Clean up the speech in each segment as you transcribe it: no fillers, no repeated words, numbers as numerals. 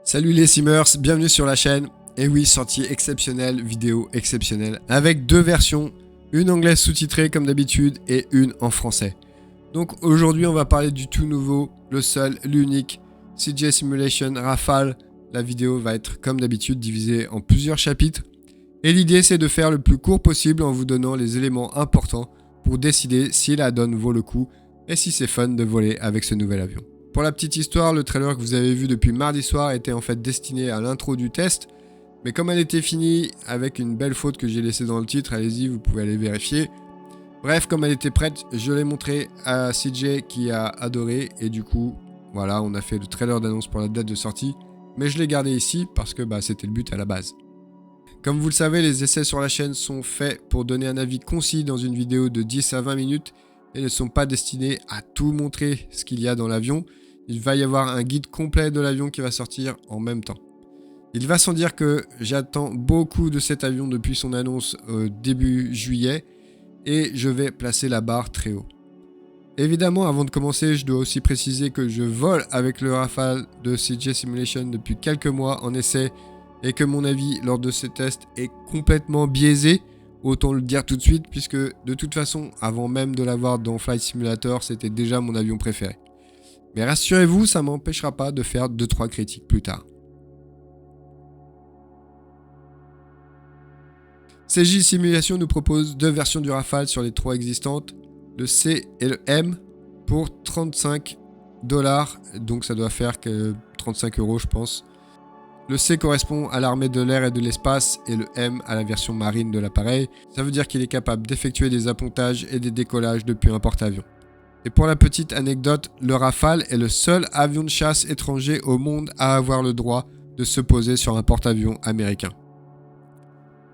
Salut les simmers, bienvenue sur la chaîne. Et oui, sortie exceptionnelle, vidéo exceptionnelle, avec deux versions, une anglaise sous-titrée comme d'habitude et une en français. Donc aujourd'hui on va parler du tout nouveau, le seul, l'unique, CJ Simulation Rafale. La vidéo va être comme d'habitude divisée en plusieurs chapitres. Et l'idée c'est de faire le plus court possible en vous donnant les éléments importants pour décider si la donne vaut le coup et si c'est fun de voler avec ce nouvel avion. Pour la petite histoire, le trailer que vous avez vu depuis mardi soir était en fait destiné à l'intro du test, mais comme elle était finie avec une belle faute que j'ai laissée dans le titre, allez-y, vous pouvez aller vérifier. Bref, comme elle était prête, je l'ai montré à CJ qui a adoré et du coup, voilà, on a fait le trailer d'annonce pour la date de sortie, mais je l'ai gardé ici parce que c'était le but à la base. Comme vous le savez, les essais sur la chaîne sont faits pour donner un avis concis dans une vidéo de 10 à 20 minutes et ne sont pas destinés à tout montrer ce qu'il y a dans l'avion. Il va y avoir un guide complet de l'avion qui va sortir en même temps. Il va sans dire que j'attends beaucoup de cet avion depuis son annonce début juillet et je vais placer la barre très haut. Évidemment, avant de commencer, je dois aussi préciser que je vole avec le Rafale de CJ Simulation depuis quelques mois en essai et que mon avis lors de ces tests est complètement biaisé, autant le dire tout de suite, puisque de toute façon, avant même de l'avoir dans Flight Simulator, c'était déjà mon avion préféré. Mais rassurez-vous, ça ne m'empêchera pas de faire 2-3 critiques plus tard. CJ Simulation nous propose deux versions du Rafale sur les trois existantes, le C et le M, pour 35 $, donc ça doit faire que 35 € je pense. Le C correspond à l'armée de l'air et de l'espace et le M à la version marine de l'appareil. Ça veut dire qu'il est capable d'effectuer des appontages et des décollages depuis un porte-avions. Et pour la petite anecdote, le Rafale est le seul avion de chasse étranger au monde à avoir le droit de se poser sur un porte-avions américain.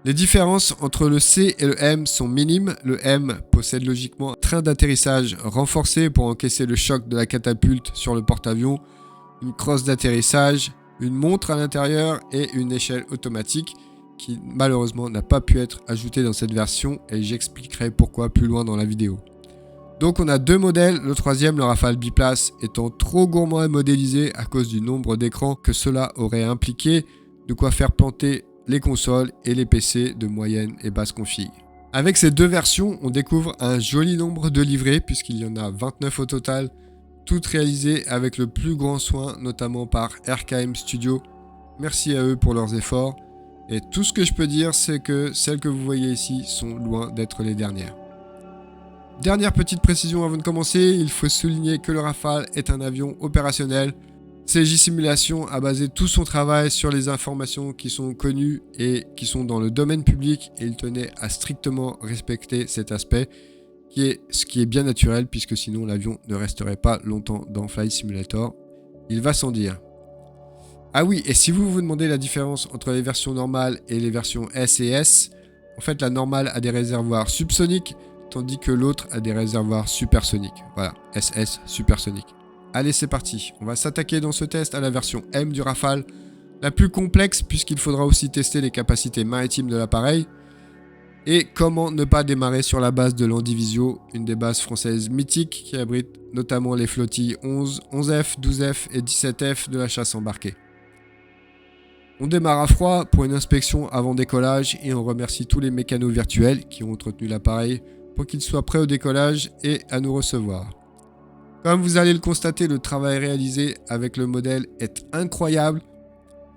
Les différences entre le C et le M sont minimes. Le M possède logiquement un train d'atterrissage renforcé pour encaisser le choc de la catapulte sur le porte-avions, une crosse d'atterrissage, une montre à l'intérieur et une échelle automatique qui malheureusement n'a pas pu être ajoutée dans cette version et j'expliquerai pourquoi plus loin dans la vidéo. Donc on a deux modèles, le troisième, le Rafale biplace, étant trop gourmand à modéliser à cause du nombre d'écrans que cela aurait impliqué, de quoi faire planter les consoles et les PC de moyenne et basse config. Avec ces deux versions, on découvre un joli nombre de livrets puisqu'il y en a 29 au total, toutes réalisées avec le plus grand soin, notamment par RKM Studio. Merci à eux pour leurs efforts. Et tout ce que je peux dire, c'est que celles que vous voyez ici sont loin d'être les dernières. Dernière petite précision avant de commencer, il faut souligner que le Rafale est un avion opérationnel. CJ Simulation a basé tout son travail sur les informations qui sont connues et qui sont dans le domaine public et il tenait à strictement respecter cet aspect, ce qui est bien naturel puisque sinon l'avion ne resterait pas longtemps dans Flight Simulator. Il va sans dire. Ah oui, et si vous vous demandez la différence entre les versions normales et les versions S et S, en fait la normale a des réservoirs subsoniques, tandis que l'autre a des réservoirs supersoniques. Voilà, SS supersonique. Allez, c'est parti. On va s'attaquer dans ce test à la version M du Rafale, la plus complexe puisqu'il faudra aussi tester les capacités maritimes de l'appareil. Et comment ne pas démarrer sur la base de l'Andivisio, une des bases françaises mythiques qui abrite notamment les flottilles 11, 11F, 12F et 17F de la chasse embarquée. On démarre à froid pour une inspection avant décollage et on remercie tous les mécanos virtuels qui ont entretenu l'appareil pour qu'il soit prêt au décollage et à nous recevoir. Comme vous allez le constater, le travail réalisé avec le modèle est incroyable.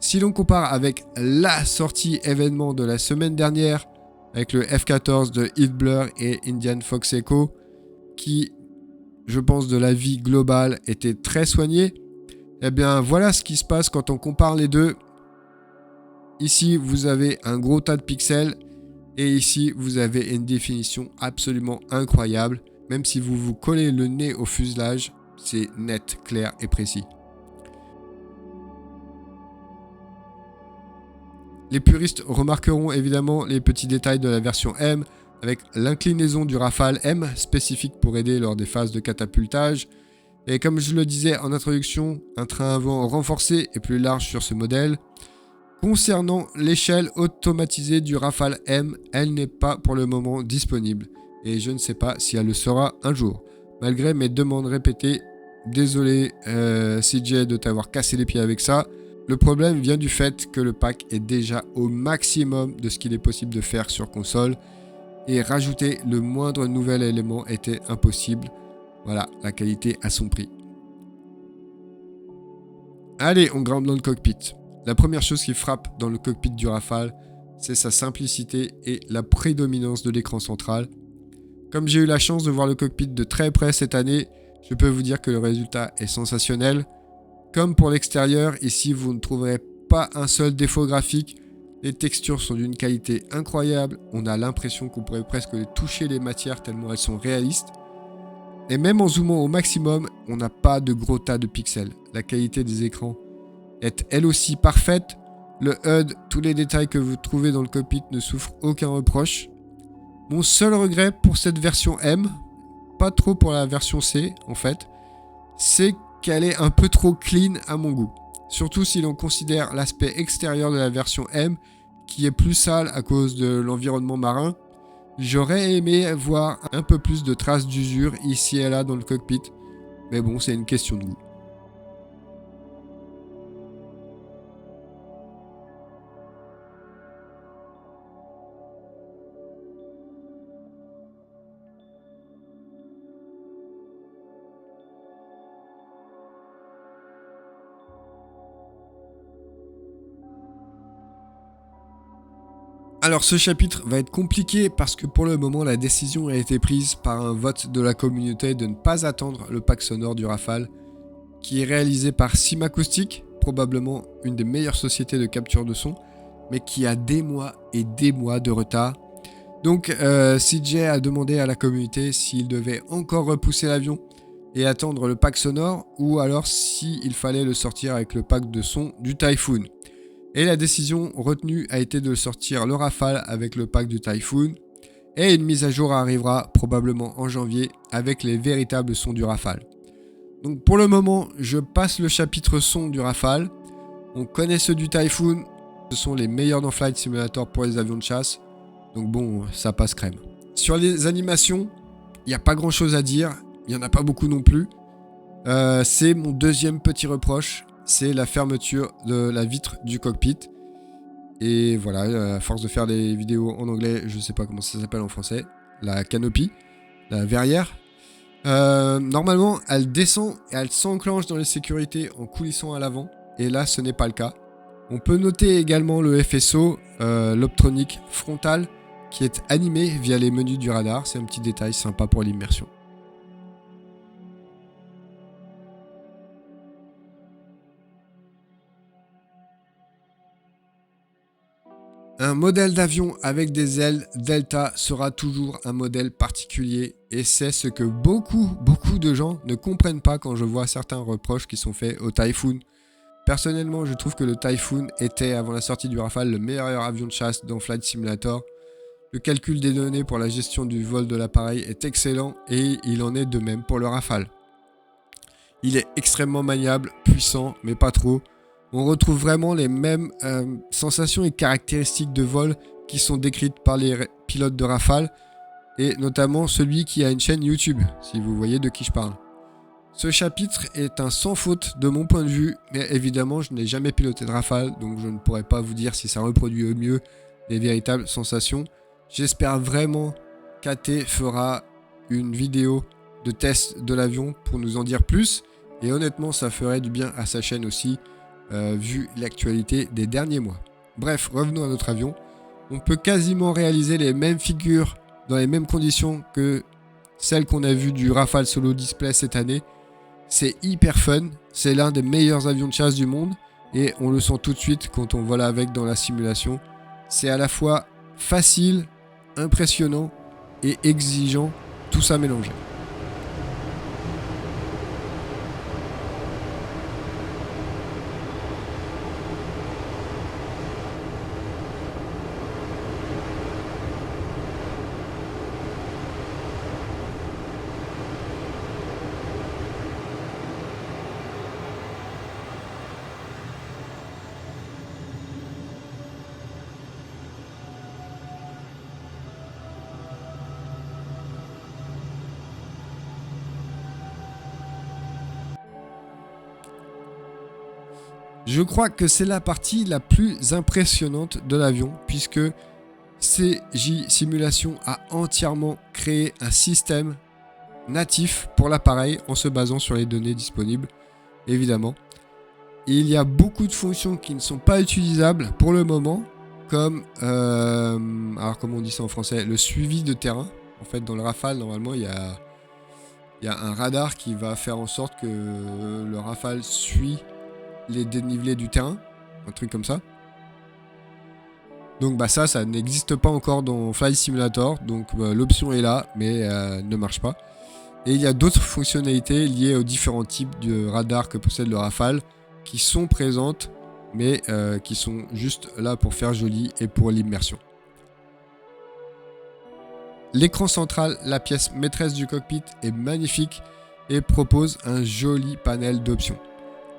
Si l'on compare avec la sortie événement de la semaine dernière, avec le F-14 de Hitblur et Indian Fox Echo, qui, je pense, de la vie globale était très soigné, eh bien voilà ce qui se passe quand on compare les deux. Ici, vous avez un gros tas de pixels. Et ici, vous avez une définition absolument incroyable. Même si vous vous collez le nez au fuselage, c'est net, clair et précis. Les puristes remarqueront évidemment les petits détails de la version M, avec l'inclinaison du Rafale M, spécifique pour aider lors des phases de catapultage. Et comme je le disais en introduction, un train avant renforcé et plus large sur ce modèle. Concernant l'échelle automatisée du Rafale M, elle n'est pas pour le moment disponible et je ne sais pas si elle le sera un jour. Malgré mes demandes répétées, désolé CJ de t'avoir cassé les pieds avec ça, Le problème vient du fait que le pack est déjà au maximum de ce qu'il est possible de faire sur console et rajouter le moindre nouvel élément était impossible. Voilà, la qualité à son prix. Allez, on grimpe dans le cockpit. La première chose qui frappe dans le cockpit du Rafale, c'est sa simplicité et la prédominance de l'écran central. Comme j'ai eu la chance de voir le cockpit de très près cette année, je peux vous dire que le résultat est sensationnel. Comme pour l'extérieur, ici vous ne trouverez pas un seul défaut graphique. Les textures sont d'une qualité incroyable. On a l'impression qu'on pourrait presque toucher les matières tellement elles sont réalistes. Et même en zoomant au maximum, on n'a pas de gros tas de pixels. La qualité des écrans est elle aussi parfaite. Le HUD, tous les détails que vous trouvez dans le cockpit ne souffrent aucun reproche. Mon seul regret pour cette version M, pas trop pour la version C en fait, c'est qu'elle est un peu trop clean à mon goût. Surtout si l'on considère l'aspect extérieur de la version M qui est plus sale à cause de l'environnement marin. J'aurais aimé voir un peu plus de traces d'usure ici et là dans le cockpit, mais bon, c'est une question de goût. Alors ce chapitre va être compliqué parce que pour le moment la décision a été prise par un vote de la communauté de ne pas attendre le pack sonore du Rafale qui est réalisé par Simacoustic, probablement une des meilleures sociétés de capture de son, mais qui a des mois et des mois de retard. Donc CJ a demandé à la communauté s'il devait encore repousser l'avion et attendre le pack sonore ou alors s'il fallait le sortir avec le pack de son du Typhoon. Et la décision retenue a été de sortir le Rafale avec le pack du Typhoon. Et une mise à jour arrivera probablement en janvier avec les véritables sons du Rafale. Donc pour le moment, je passe le chapitre son du Rafale. On connaît ceux du Typhoon. Ce sont les meilleurs dans Flight Simulator pour les avions de chasse. Donc bon, ça passe crème. Sur les animations, il n'y a pas grand chose à dire. Il n'y en a pas beaucoup non plus. C'est mon deuxième petit reproche. C'est la fermeture de la vitre du cockpit. Et voilà, à force de faire des vidéos en anglais, je sais pas comment ça s'appelle en français, la canopie, la verrière. Normalement, elle descend et elle s'enclenche dans les sécurités en coulissant à l'avant. Et là, ce n'est pas le cas. On peut noter également le FSO, l'optronique frontale, qui est animé via les menus du radar. C'est un petit détail sympa pour l'immersion. Un modèle d'avion avec des ailes Delta sera toujours un modèle particulier et c'est ce que beaucoup de gens ne comprennent pas quand je vois certains reproches qui sont faits au Typhoon. Personnellement, je trouve que le Typhoon était, avant la sortie du Rafale, le meilleur avion de chasse dans Flight Simulator. Le calcul des données pour la gestion du vol de l'appareil est excellent et il en est de même pour le Rafale. Il est extrêmement maniable, puissant, mais pas trop. On retrouve vraiment les mêmes sensations et caractéristiques de vol qui sont décrites par les pilotes de Rafale, et notamment celui qui a une chaîne YouTube, si vous voyez de qui je parle. Ce chapitre est un sans faute de mon point de vue, mais évidemment je n'ai jamais piloté de Rafale, donc je ne pourrais pas vous dire si ça reproduit au mieux les véritables sensations. J'espère vraiment qu'AT fera une vidéo de test de l'avion pour nous en dire plus, et honnêtement ça ferait du bien à sa chaîne aussi, vu l'actualité des derniers mois. Bref, revenons à notre avion. On peut quasiment réaliser les mêmes figures dans les mêmes conditions que celles qu'on a vues du Rafale Solo Display cette année. C'est hyper fun, c'est l'un des meilleurs avions de chasse du monde et on le sent tout de suite quand on vole avec dans la simulation. C'est à la fois facile, impressionnant et exigeant, tout ça mélangé. Je crois que c'est la partie la plus impressionnante de l'avion, puisque CJ Simulation a entièrement créé un système natif pour l'appareil en se basant sur les données disponibles, évidemment. Et il y a beaucoup de fonctions qui ne sont pas utilisables pour le moment, comme, alors comment on dit ça en français, le suivi de terrain. En fait, dans le Rafale, normalement, il y a un radar qui va faire en sorte que le Rafale suit les dénivelés du terrain, un truc comme ça. Donc bah ça n'existe pas encore dans Flight Simulator, donc l'option est là, mais ne marche pas. Et il y a d'autres fonctionnalités liées aux différents types de radars que possède le Rafale, qui sont présentes, mais qui sont juste là pour faire joli et pour l'immersion. L'écran central, la pièce maîtresse du cockpit, est magnifique et propose un joli panel d'options.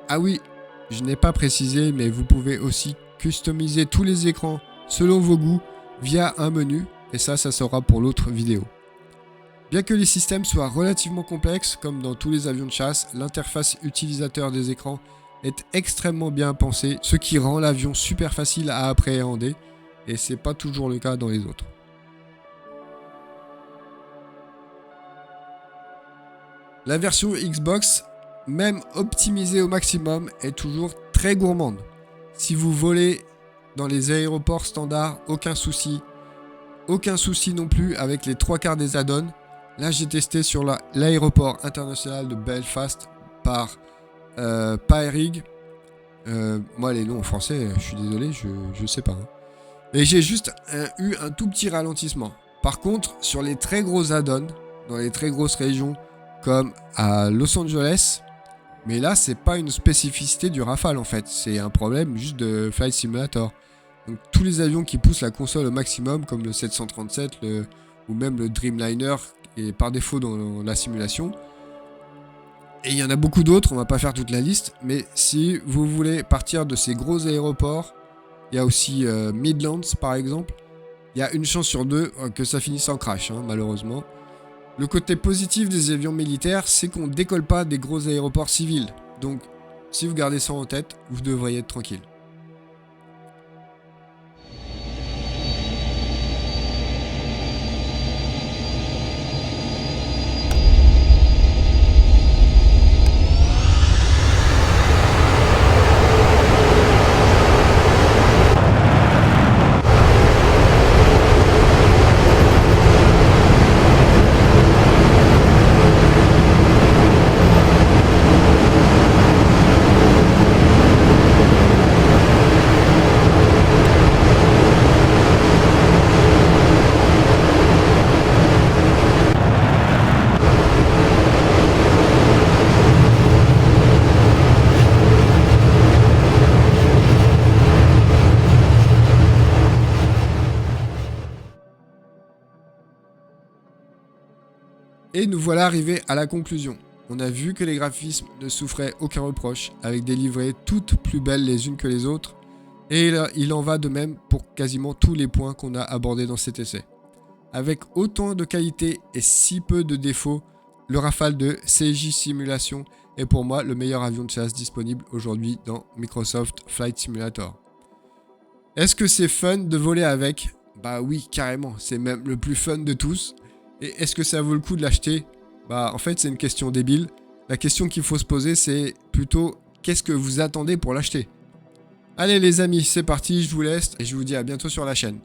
Ah oui, je n'ai pas précisé, mais vous pouvez aussi customiser tous les écrans selon vos goûts via un menu, et ça sera pour l'autre vidéo. Bien que les systèmes soient relativement complexes, comme dans tous les avions de chasse, l'interface utilisateur des écrans est extrêmement bien pensée, ce qui rend l'avion super facile à appréhender, et c'est pas toujours le cas dans les autres. La version Xbox, même optimisée au maximum, est toujours très gourmande. Si vous volez dans les aéroports standards, aucun souci. Aucun souci non plus avec les 3/4 des add-ons. Là, j'ai testé sur l'aéroport international de Belfast par Paerig. Moi, les noms en français, je suis désolé, je sais pas. Hein. Et j'ai juste eu un tout petit ralentissement. Par contre, sur les très gros add-ons, dans les très grosses régions, comme à Los Angeles, mais là, c'est pas une spécificité du Rafale en fait, c'est un problème juste de Flight Simulator. Donc tous les avions qui poussent la console au maximum, comme le 737 ou même le Dreamliner, qui est par défaut dans la simulation. Et il y en a beaucoup d'autres, on va pas faire toute la liste, mais si vous voulez partir de ces gros aéroports, il y a aussi Midlands par exemple, il y a une chance sur deux que ça finisse en crash, hein, malheureusement. Le côté positif des avions militaires, c'est qu'on ne décolle pas des gros aéroports civils. Donc, si vous gardez ça en tête, vous devriez être tranquille. Et nous voilà arrivés à la conclusion. On a vu que les graphismes ne souffraient aucun reproche, avec des livrées toutes plus belles les unes que les autres, et il en va de même pour quasiment tous les points qu'on a abordés dans cet essai. Avec autant de qualité et si peu de défauts, le Rafale de CJ Simulation est pour moi le meilleur avion de chasse disponible aujourd'hui dans Microsoft Flight Simulator. Est-ce que c'est fun de voler avec ? Bah oui, carrément, c'est même le plus fun de tous. Et est-ce que ça vaut le coup de l'acheter ? Bah en fait c'est une question débile. La question qu'il faut se poser c'est plutôt qu'est-ce que vous attendez pour l'acheter ? Allez les amis, c'est parti, je vous laisse et je vous dis à bientôt sur la chaîne.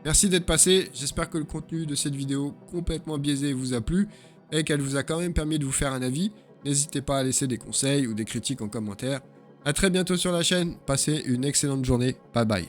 Merci d'être passé, j'espère que le contenu de cette vidéo complètement biaisée vous a plu et qu'elle vous a quand même permis de vous faire un avis. N'hésitez pas à laisser des conseils ou des critiques en commentaire. A très bientôt sur la chaîne, passez une excellente journée, bye bye.